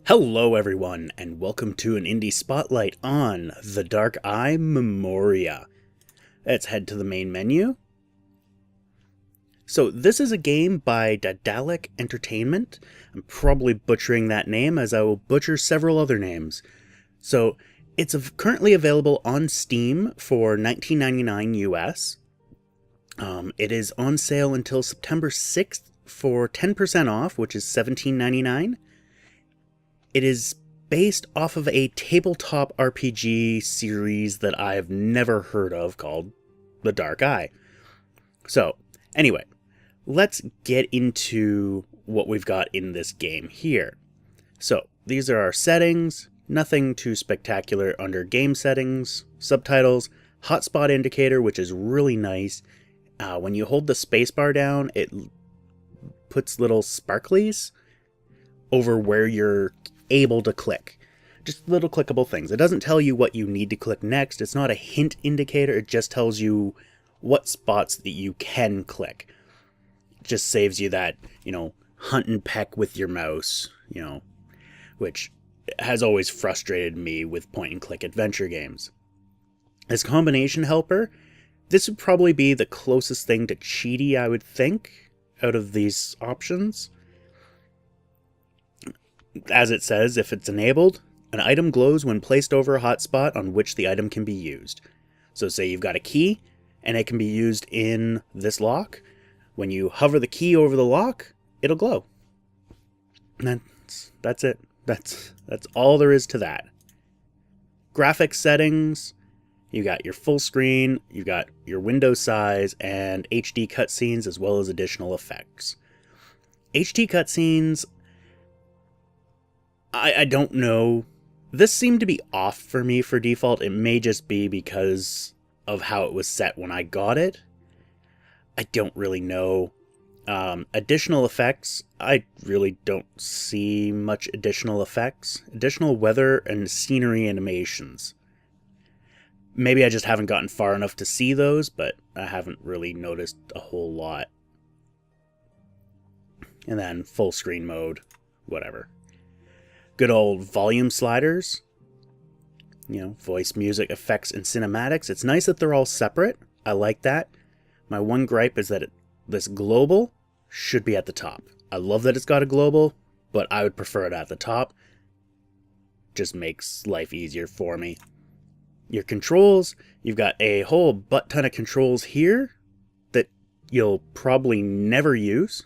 Hello everyone, and welcome to an indie spotlight on The Dark Eye Memoria. Let's head to the main menu. So this is a game by Daedalic Entertainment. I'm probably butchering that name, as I will butcher several other names. So it's currently available on Steam for $19.99 US. It is on sale until September 6th for 10% off, which is $17.99. It is based off of a tabletop RPG series that I've never heard of called The Dark Eye. So, anyway, let's get into what we've got in this game here. So, these are our settings, nothing too spectacular under game settings, subtitles, hotspot indicator, which is really nice. When you hold the spacebar down, it puts little sparklies over where you're able to click. Just little clickable things. It doesn't tell you what you need to click next. It's not a hint indicator. It just tells you what spots that you can click. It just saves you that, hunt and peck with your mouse, which has always frustrated me with point and click adventure games. As combination helper, this would probably be the closest thing to cheaty, I would think, out of these options. As it says, if it's enabled, an item glows when placed over a hotspot on which the item can be used. So say you've got a key, and it can be used in this lock. When you hover the key over the lock, it'll glow. And that's it. That's all there is to that. Graphics settings, you got your full screen, you got your window size, and HD cutscenes, as well as additional effects. HD cutscenes, I don't know. This seemed to be off for me for default. It may just be because of how it was set when I got it. I don't really know. Additional effects, I really don't see much additional effects. Additional weather and scenery animations. Maybe I just haven't gotten far enough to see those, but I haven't really noticed a whole lot. And then full screen mode, whatever. Good old volume sliders, voice, music, effects, and cinematics. It's nice that they're all separate. I like that. My one gripe is that this global should be at the top. I love that it's got a global, but I would prefer it at the top. Just makes life easier for me. Your controls, you've got a whole butt ton of controls here that you'll probably never use.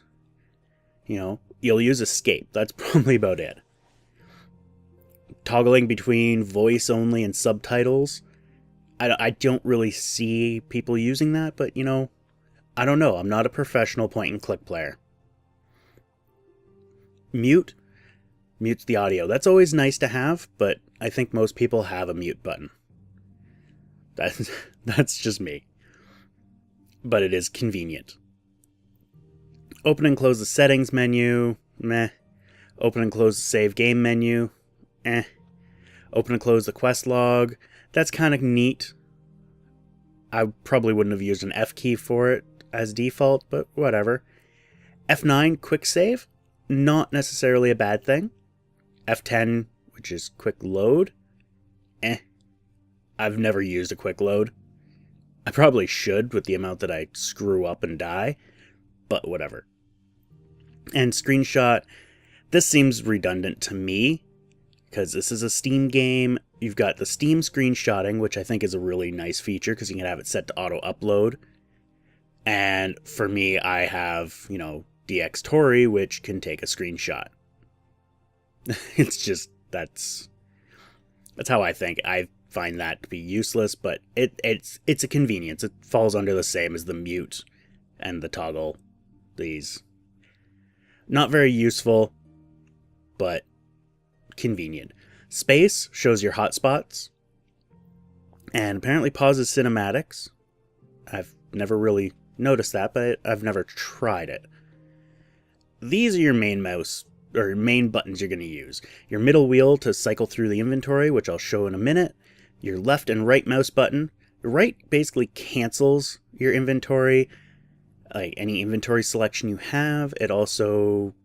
You'll use escape. That's probably about it. Toggling between voice only and subtitles. I don't really see people using that, but I don't know. I'm not a professional point and click player. Mutes the audio. That's always nice to have, but I think most people have a mute button. That's just me. But it is convenient. Open and close the settings menu. Meh. Open and close the save game menu. Eh. Open and close the quest log. That's kind of neat. I probably wouldn't have used an F key for it as default, but whatever. F9, quick save. Not necessarily a bad thing. F10, which is quick load. Eh. I've never used a quick load. I probably should with the amount that I screw up and die, but whatever. And screenshot. This seems redundant to me, because this is a Steam game. You've got the Steam screenshotting, which I think is a really nice feature because you can have it set to auto-upload. And for me, I have, DX Tori, which can take a screenshot. It's just, that's how I think. I find that to be useless, but it's a convenience. It falls under the same as the mute and the toggle. These. Not very useful, but convenient. Space shows your hotspots and apparently pauses cinematics. I've never really noticed that, but I've never tried it. These are your main main buttons you're going to use. Your middle wheel to cycle through the inventory, which I'll show in a minute. Your left and right mouse button. The right basically cancels your inventory, like any inventory selection you have. It also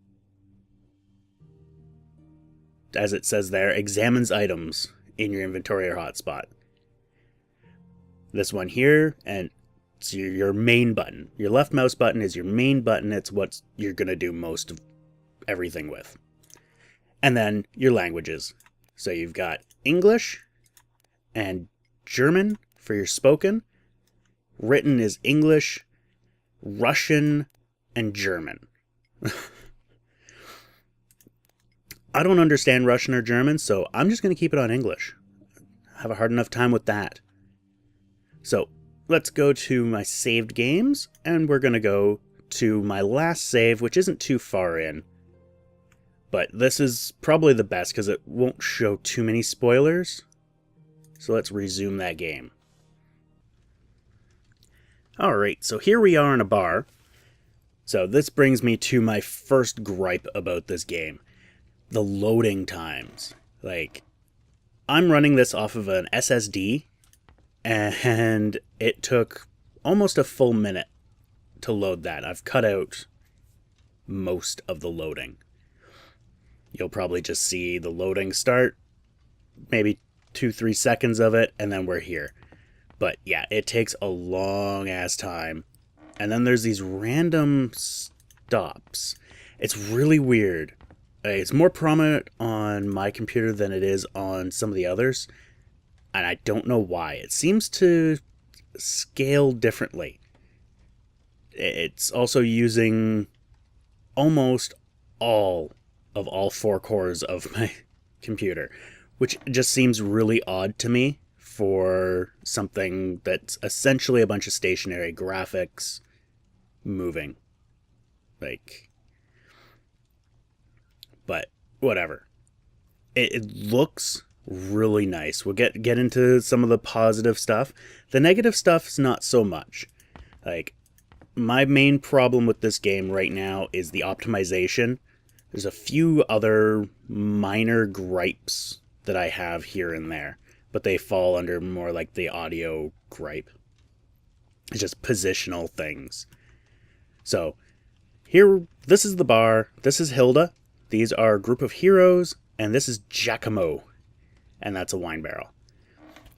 as it says there, examines items in your inventory or hotspot. This one here, and it's your main button. Your left mouse button is your main button. It's what you're going to do most of everything with. And then your languages. So you've got English and German for your spoken. Written is English, Russian, and German. I don't understand Russian or German, so I'm just going to keep it on English. I have a hard enough time with that. So let's go to my saved games, and we're going to go to my last save, which isn't too far in. But this is probably the best because it won't show too many spoilers. So let's resume that game. Alright, so here we are in a bar. So this brings me to my first gripe about this game. The loading times. Like, I'm running this off of an SSD, and it took almost a full minute to load that. I've cut out most of the loading. You'll probably just see the loading start, maybe 2-3 seconds of it, and then we're here. But yeah, it takes a long ass time. And then there's these random stops. It's really weird. It's more prominent on my computer than it is on some of the others. And I don't know why. It seems to scale differently. It's also using almost all 4 cores of my computer, which just seems really odd to me for something that's essentially a bunch of stationary graphics moving. But whatever. It looks really nice. We'll get into some of the positive stuff. The negative stuff's not so much. My main problem with this game right now is the optimization. There's a few other minor gripes that I have here and there, but they fall under more like the audio gripe. It's just positional things. So here, this is the bar. This is Hilda. These are a group of heroes, and this is Giacomo, and that's a wine barrel.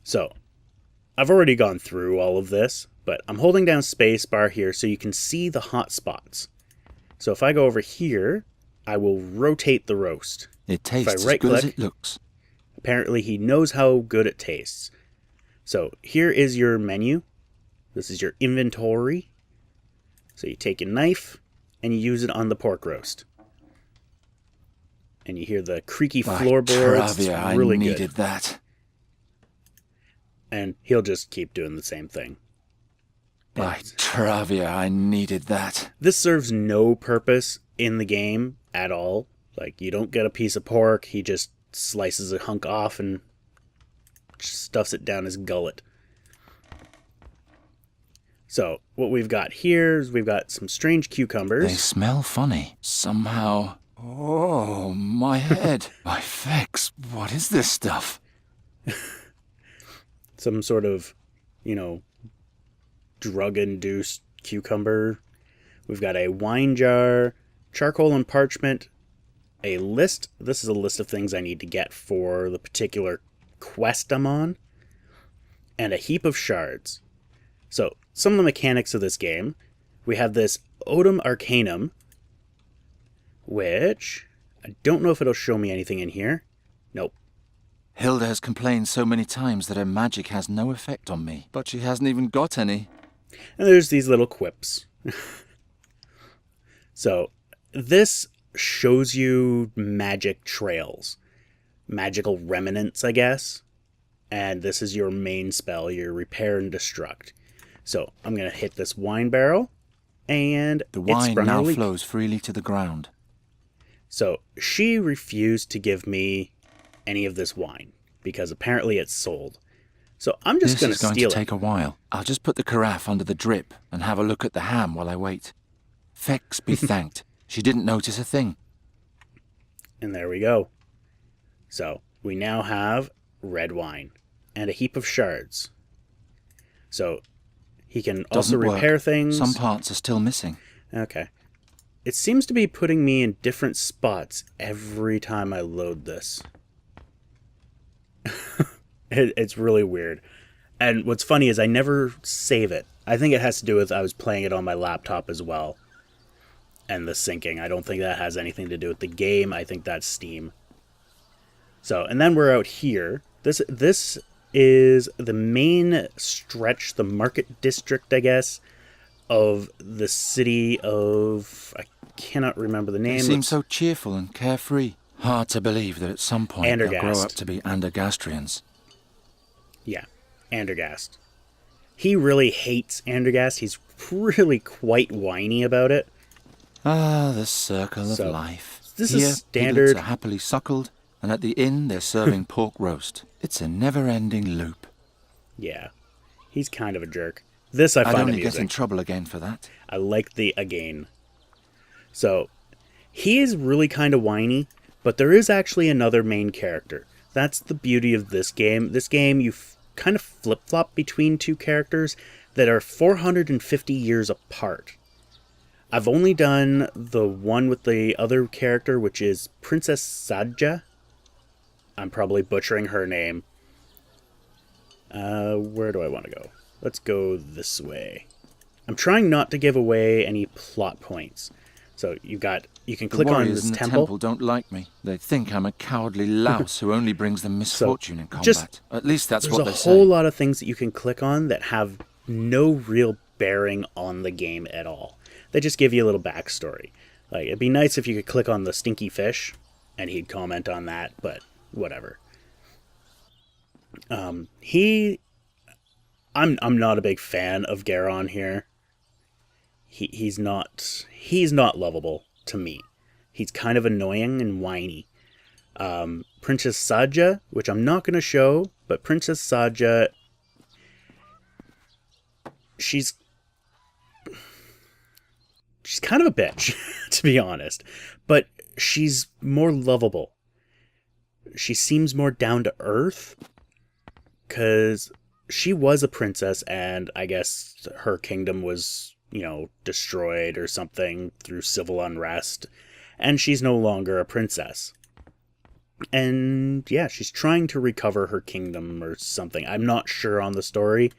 So I've already gone through all of this, but I'm holding down space bar here so you can see the hot spots. So if I go over here, I will rotate the roast. It tastes as good as it looks. Apparently he knows how good it tastes. So here is your menu. This is your inventory. So you take your knife and you use it on the pork roast. And you hear the creaky floorboards. It's really good. I needed that. And he'll just keep doing the same thing. By Travia, I needed that. This serves no purpose in the game at all. You don't get a piece of pork. He just slices a hunk off and stuffs it down his gullet. So, what we've got here is we've got some strange cucumbers. They smell funny. Somehow... Oh, my head. My fex. What is this stuff? Some sort of, drug-induced cucumber. We've got a wine jar, charcoal and parchment, a list. This is a list of things I need to get for the particular quest I'm on, and a heap of shards. So, some of the mechanics of this game. We have this Odum Arcanum, which I don't know if it'll show me anything in here. Nope. Hilda has complained so many times that her magic has no effect on me, but she hasn't even got any. And there's these little quips. So, this shows you magic trails. Magical remnants, I guess. And this is your main spell, your repair and destruct. So, I'm going to hit this wine barrel, and the wine now flows freely to the ground. So, she refused to give me any of this wine, because apparently it's sold. So, I'm just going to steal it. This is going to take a while. I'll just put the carafe under the drip and have a look at the ham while I wait. Fex be thanked. She didn't notice a thing. And there we go. So, we now have red wine and a heap of shards. So, he can also repair things. Some parts are still missing. Okay. it seems to be putting me in different spots every time I load this. It's really weird. And what's funny is I never save it. I think it has to do with I was playing it on my laptop as well. And the syncing. I don't think that has anything to do with the game. I think that's Steam. So, and then we're out here. This is the main stretch, the market district, I guess, of the city of... I cannot remember the name. They seem so cheerful and carefree. Hard to believe that at some point they'll grow up to be Andergastrians. Yeah, Andergast. He really hates Andergast. He's really quite whiny about it. Ah, the circle of life. This Here, is standard. piglets are happily suckled, and at the inn they're serving pork roast. It's a never-ending loop. Yeah, he's kind of a jerk. This I find amusing. I'd only get in trouble again for that. I like the again. So, he is really kind of whiny, but there is actually another main character. That's the beauty of this game. This game, you kind of flip-flop between two characters that are 450 years apart. I've only done the one with the other character, which is Princess Sadja. I'm probably butchering her name. Where do I want to go? Let's go this way. I'm trying not to give away any plot points. So you can click on this in the temple. temple don't like me. They think I'm a cowardly louse who only brings them misfortune in combat. At least that's what they say. There's a whole lot of things that you can click on that have no real bearing on the game at all. They just give you a little backstory. Like, it'd be nice if you could click on the stinky fish and he'd comment on that, but whatever. I'm not a big fan of Garon here. He's not lovable to me. He's kind of annoying and whiny. Princess Sadja, which I'm not going to show, but Princess Sadja, she's kind of a bitch, to be honest, but she's more lovable. She seems more down to earth, because she was a princess, and I guess her kingdom was, destroyed or something through civil unrest, and she's no longer a princess. And yeah, she's trying to recover her kingdom or something. I'm not sure on the story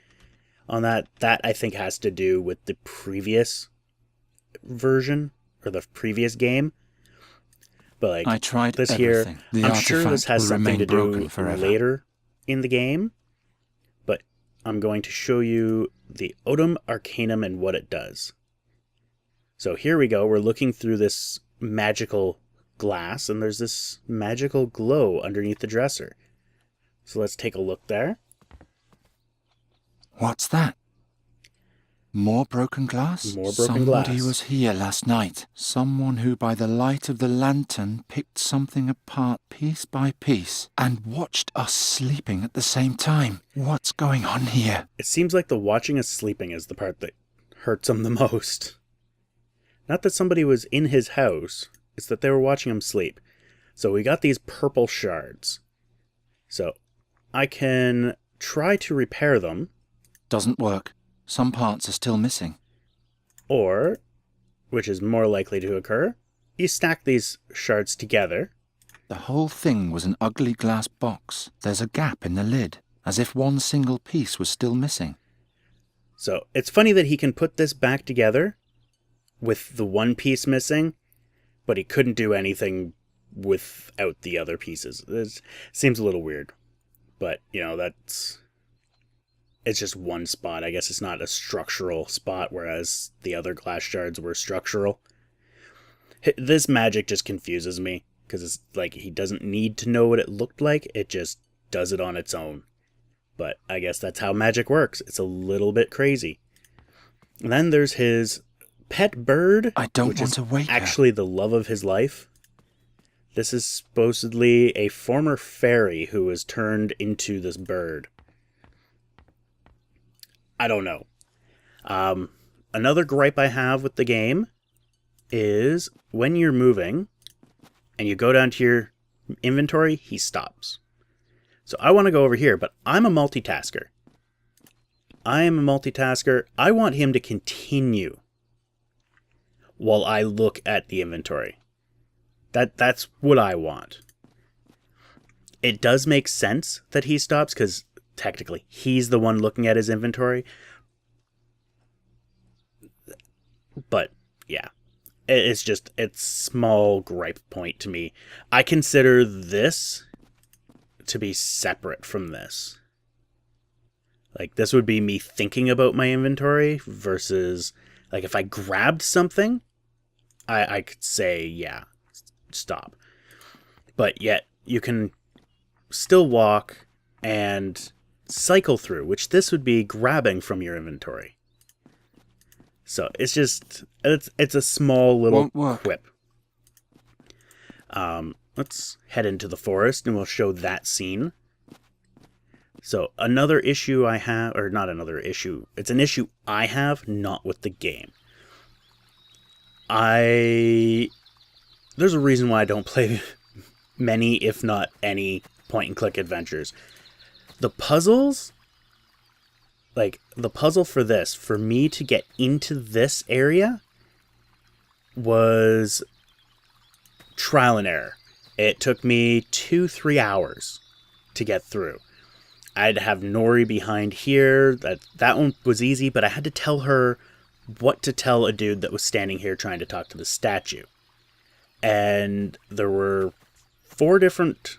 on that. That, I think, has to do with the previous version or the previous game. But like, I tried this everything. here, I'm sure this has something to do later in the game, but I'm going to show you the Otum Arcanum and what it does. So here we go. We're looking through this magical glass, and there's this magical glow underneath the dresser. So let's take a look there. What's that? More broken glass? More broken glass. Somebody was here last night. Someone who, by the light of the lantern, picked something apart piece by piece and watched us sleeping at the same time. What's going on here? It seems like the watching us sleeping is the part that hurts him the most. Not that somebody was in his house, it's that they were watching him sleep. So we got these purple shards. So I can try to repair them. Doesn't work. Some parts are still missing. Or, which is more likely to occur, you stack these shards together. The whole thing was an ugly glass box. There's a gap in the lid, as if one single piece was still missing. So it's funny that he can put this back together with the one piece missing, but he couldn't do anything without the other pieces. It seems a little weird. But, it's just one spot. I guess it's not a structural spot, whereas the other glass shards were structural. This magic just confuses me, because it's like he doesn't need to know what it looked like, it just does it on its own. But I guess that's how magic works. It's a little bit crazy. And then there's his pet bird, I don't want to wake her. Actually the love of his life. This is supposedly a former fairy who was turned into this bird. I don't know. Another gripe I have with the game is when you're moving and you go down to your inventory, he stops. So I want to go over here, but I'm a multitasker. I want him to continue. while I look at the inventory. That's what I want. It does make sense that he stops, because technically he's the one looking at his inventory. But yeah, it's small gripe point to me. I consider this to be separate from this. Like, this would be me thinking about my inventory versus, like, if I grabbed something, I could say, yeah, stop. But yet, you can still walk and cycle through, which this would be grabbing from your inventory. So, it's a small little quip. Let's head into the forest and we'll show that scene. So another issue I have, or not another issue, it's an issue I have, not with the game. There's a reason why I don't play many, if not any, point-and-click adventures. The puzzles, like, the puzzle for this, for me to get into this area, was trial and error. It took me 2-3 hours to get through. I had to have Nori behind here. That one was easy, but I had to tell her what to tell a dude that was standing here trying to talk to the statue. And there were 4 different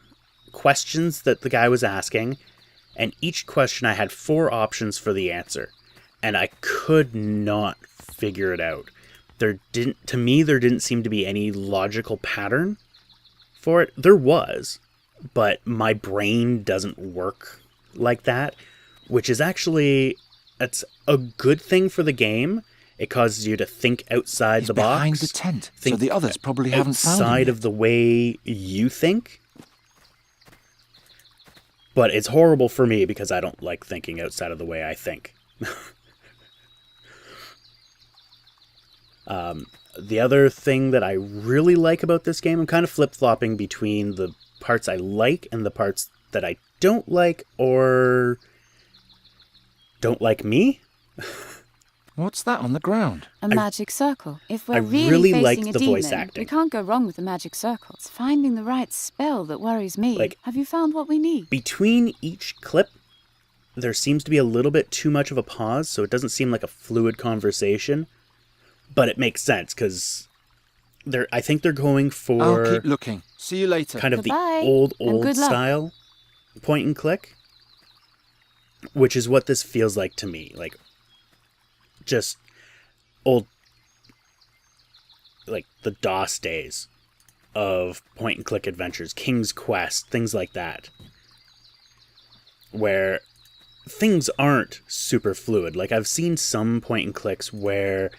questions that the guy was asking, and each question I had 4 options for the answer, and I could not figure it out. There didn't seem to be any logical pattern for it. There was, but my brain doesn't work like that, which is actually, it's a good thing for the game. It causes you to think outside the box. Behind the tent, so the others probably haven't found him outside of the way you think. But it's horrible for me because I don't like thinking outside of the way I think. The other thing that I really like about this game, I'm kind of flip-flopping between the parts I like and the parts that I don't like or don't like me. What's that on the ground? A magic circle. If we're I really like facing the a demon, voice acting. we can't go wrong with the magic circle. It's finding the right spell that worries me. Like, have you found what we need? Between each clip, there seems to be a little bit too much of a pause, so it doesn't seem like a fluid conversation. But it makes sense, because I think they're going for... I'll keep looking. See you later. Kind of Goodbye, the old and good luck. style point and click, which is what this feels like to me. Like, just old, like the DOS days of point and click adventures, King's Quest, things like that, where things aren't super fluid. Like, I've seen some point and clicks where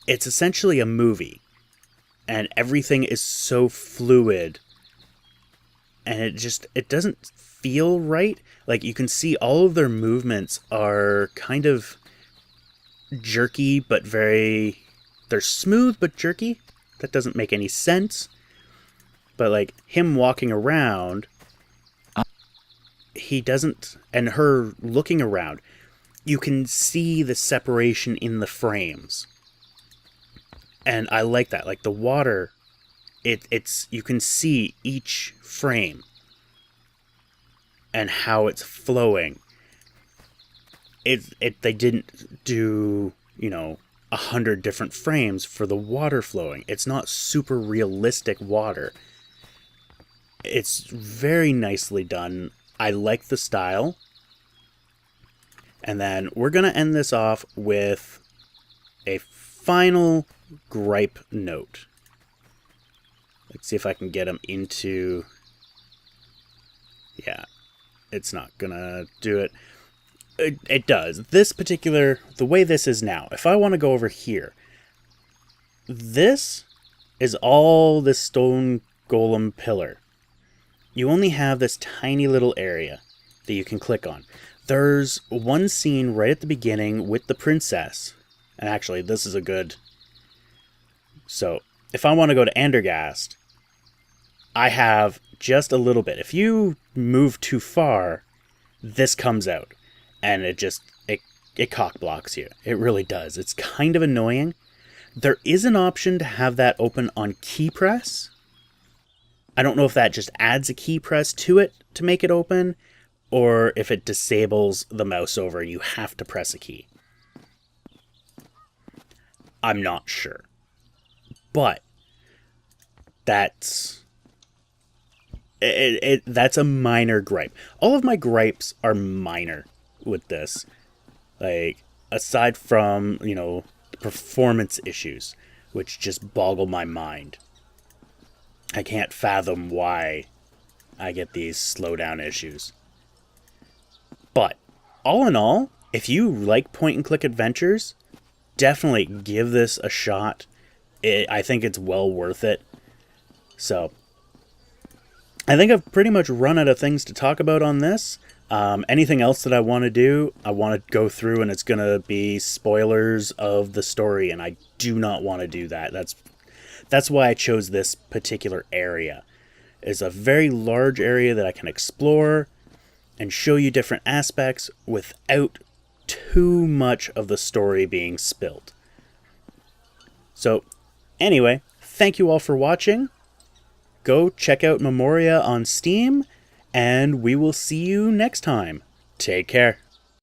it's essentially a movie and everything is so fluid and it doesn't feel right. Like, you can see all of their movements are kind of jerky, but they're smooth but jerky. That doesn't make any sense. But like him walking around, he doesn't, and her looking around, you can see the separation in the frames. And I like that. Like, the water, it's you can see each frame and how it's flowing. They didn't do, 100 different frames for the water flowing. It's not super realistic water. It's very nicely done. I like the style. And then we're going to end this off with a final gripe note. Let's see if I can get them into... Yeah, it's not going to do it. It does. This particular... The way this is now, if I want to go over here, this is all this stone golem pillar. You only have this tiny little area that you can click on. There's one scene right at the beginning with the princess. And actually, this is a good... So, if I want to go to Andergast, I have just a little bit. If you move too far, this comes out. And it cock blocks you. It really does. It's kind of annoying. There is an option to have that open on key press. I don't know if that just adds a key press to it to make it open, or if it disables the mouse over and you have to press a key. I'm not sure. But that's that's a minor gripe. All of my gripes are minor with this. Like, aside from, you know, the performance issues, which just boggle my mind. I can't fathom why I get these slowdown issues. But, all in all, if you like point-and-click adventures, definitely give this a shot. I think it's well worth it. So, I think I've pretty much run out of things to talk about on this. Anything else that I want to do, I want to go through and it's going to be spoilers of the story, and I do not want to do that. That's why I chose this particular area. It's a very large area that I can explore and show you different aspects without too much of the story being spilled. So, anyway, thank you all for watching. Go check out Memoria on Steam, and we will see you next time. Take care.